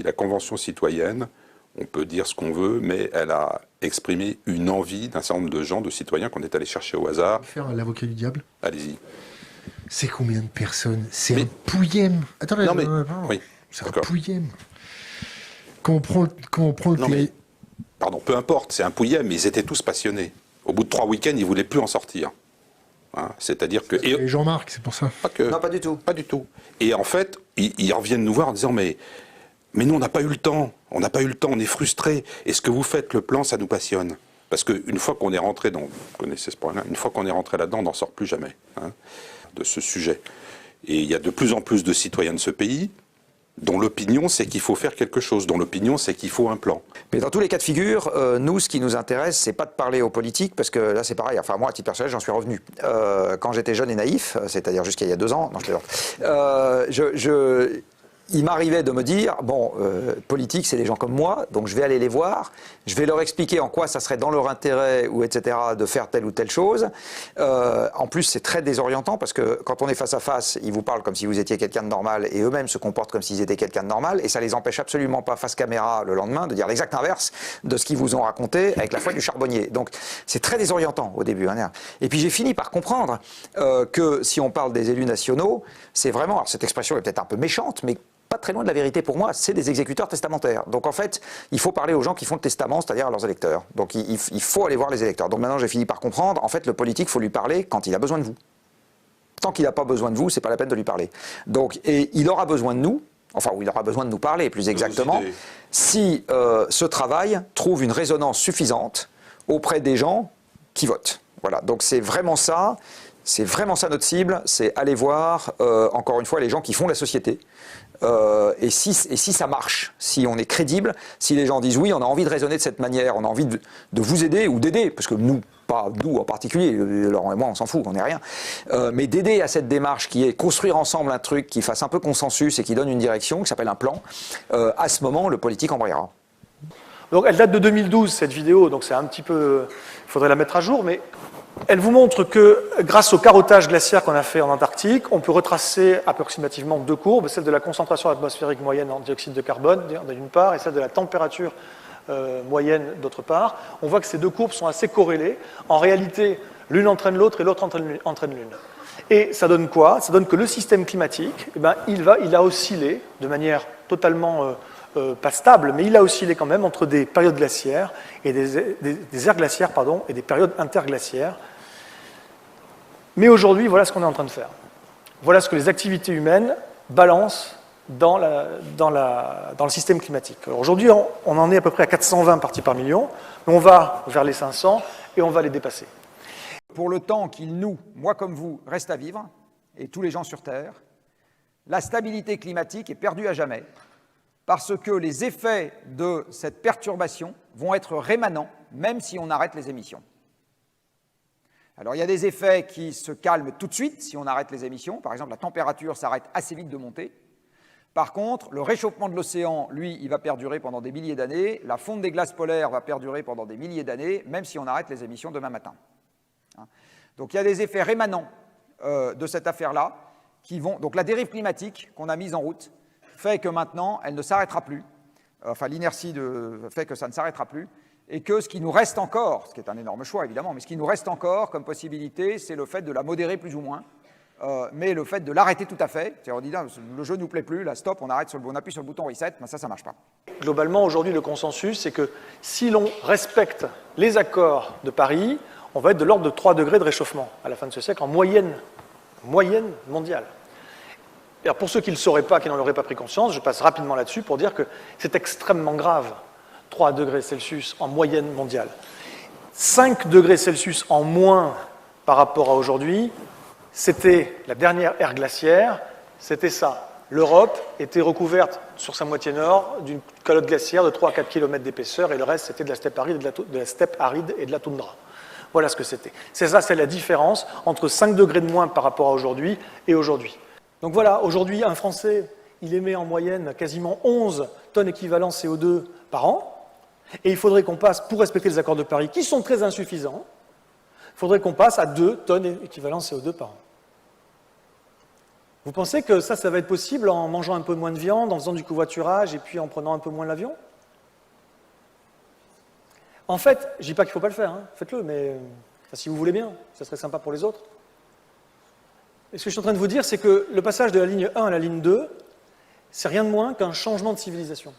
dit, la Convention citoyenne, on peut dire ce qu'on veut, mais elle a exprimé une envie d'un certain nombre de gens, de citoyens qu'on est allé chercher au hasard. Faire l'avocat du diable. Allez-y. C'est combien de personnes? C'est un pouillème. Attendez, non, mais, oui, c'est un pouillème. Quand on prend le non, mais, pardon, peu importe, c'est un pouillème, mais ils étaient tous passionnés. Au bout de 3 week-ends, ils ne voulaient plus en sortir. Hein, c'est-à-dire que... Et Jean-Marc, c'est pour ça. Non, pas du tout. Pas du tout. Et en fait, ils reviennent nous voir en disant, mais nous, on n'a pas eu le temps. On n'a pas eu le temps, on est frustrés. Et ce que vous faites, le plan, ça nous passionne. Parce qu'une fois qu'on est rentré dans... Vous connaissez ce problème, une fois qu'on est rentré là-dedans, on n'en sort plus jamais, hein, de ce sujet. Et il y a de plus en plus de citoyens de ce pays dont l'opinion, c'est qu'il faut faire quelque chose, dont l'opinion, c'est qu'il faut un plan. Mais dans tous les cas de figure, nous, ce qui nous intéresse, c'est pas de parler aux politiques, parce que là, c'est pareil. Enfin, moi, à titre personnel, j'en suis revenu. Quand j'étais jeune et naïf, c'est-à-dire jusqu'à il y a 2 ans, non, je plaisante. Il m'arrivait de me dire, bon, politique, c'est des gens comme moi, donc je vais aller les voir, je vais leur expliquer en quoi ça serait dans leur intérêt, ou etc., de faire telle ou telle chose. En plus, c'est très désorientant, parce que quand on est face à face, ils vous parlent comme si vous étiez quelqu'un de normal, et eux-mêmes se comportent comme s'ils étaient quelqu'un de normal, et ça les empêche absolument pas, face caméra, le lendemain, de dire l'exact inverse de ce qu'ils vous ont raconté avec la foi du charbonnier. Donc, c'est très désorientant au début. Hein. Et puis, j'ai fini par comprendre que si on parle des élus nationaux, c'est vraiment, alors cette expression est peut-être un peu méchante, mais pas très loin de la vérité pour moi, c'est des exécuteurs testamentaires. Donc en fait, il faut parler aux gens qui font le testament, c'est-à-dire à leurs électeurs. Donc il faut aller voir les électeurs. Donc maintenant j'ai fini par comprendre, en fait le politique, il faut lui parler quand il a besoin de vous. Tant qu'il n'a pas besoin de vous, c'est pas la peine de lui parler. Donc, et il aura besoin de nous, enfin ou il aura besoin de nous parler plus exactement, si ce travail trouve une résonance suffisante auprès des gens qui votent. Voilà, donc c'est vraiment ça notre cible, c'est aller voir, encore une fois, les gens qui font la société. Et si ça marche, si on est crédible, si les gens disent oui, on a envie de raisonner de cette manière, on a envie de vous aider ou d'aider, parce que nous, pas nous en particulier, Laurent et moi on s'en fout, on n'est rien, mais d'aider à cette démarche qui est construire ensemble un truc qui fasse un peu consensus et qui donne une direction, qui s'appelle un plan, à ce moment le politique embrayera. Donc elle date de 2012 cette vidéo, donc c'est un petit peu, il faudrait la mettre à jour, mais elle vous montre que grâce au carottage glaciaire qu'on a fait en Antarctique, on peut retracer approximativement 2 courbes, celle de la concentration atmosphérique moyenne en dioxyde de carbone d'une part et celle de la température moyenne d'autre part. On voit que ces 2 courbes sont assez corrélées. En réalité, l'une entraîne l'autre et l'autre entraîne l'une. Et ça donne quoi? Ça donne que le système climatique, eh ben, il a oscillé de manière totalement pas stable, mais il a oscillé quand même entre des périodes glaciaires et des ères glaciaires et des périodes interglaciaires. Mais aujourd'hui, voilà ce qu'on est en train de faire. Voilà ce que les activités humaines balancent dans le système climatique. Aujourd'hui, on en est à peu près à 420 parties par million, mais on va vers les 500 et on va les dépasser. Pour le temps qu'il nous, moi comme vous, reste à vivre, et tous les gens sur Terre, la stabilité climatique est perdue à jamais, parce que les effets de cette perturbation vont être rémanents, même si on arrête les émissions. Alors il y a des effets qui se calment tout de suite si on arrête les émissions. Par exemple, la température s'arrête assez vite de monter. Par contre, le réchauffement de l'océan, lui, il va perdurer pendant des milliers d'années. La fonte des glaces polaires va perdurer pendant des milliers d'années, même si on arrête les émissions demain matin. Donc il y a des effets rémanents de cette affaire-là qui vont... Donc la dérive climatique qu'on a mise en route fait que maintenant, elle ne s'arrêtera plus. Enfin, l'inertie fait que ça ne s'arrêtera plus. Et que ce qui nous reste encore, ce qui est un énorme choix évidemment, mais ce qui nous reste encore comme possibilité, c'est le fait de la modérer plus ou moins, mais le fait de l'arrêter tout à fait. C'est-à-dire on dit, le jeu ne nous plaît plus, là stop, on appuie sur le bouton reset, mais ça ne marche pas. Globalement, aujourd'hui, le consensus, c'est que si l'on respecte les accords de Paris, on va être de l'ordre de 3 degrés de réchauffement à la fin de ce siècle, en moyenne mondiale. Alors pour ceux qui ne le sauraient pas, qui n'en auraient pas pris conscience, je passe rapidement là-dessus pour dire que c'est extrêmement grave. 3 degrés Celsius en moyenne mondiale. 5 degrés Celsius en moins par rapport à aujourd'hui, c'était la dernière ère glaciaire, c'était ça. L'Europe était recouverte sur sa moitié nord d'une calotte glaciaire de 3 à 4 km d'épaisseur et le reste c'était de la steppe aride et de la toundra. Voilà ce que c'était. C'est ça, c'est la différence entre 5 degrés de moins par rapport à aujourd'hui et aujourd'hui. Donc voilà, aujourd'hui, un Français, il émet en moyenne quasiment 11 tonnes équivalent CO2 par an. Et il faudrait qu'on passe, pour respecter les accords de Paris, qui sont très insuffisants, il faudrait qu'on passe à 2 tonnes équivalent CO2 par an. Vous pensez que ça va être possible en mangeant un peu moins de viande, en faisant du covoiturage et puis en prenant un peu moins l'avion? En fait, je ne dis pas qu'il ne faut pas le faire, hein, faites-le, mais si vous voulez bien, ça serait sympa pour les autres. Et ce que je suis en train de vous dire, c'est que le passage de la ligne 1 à la ligne 2, c'est rien de moins qu'un changement de civilisation.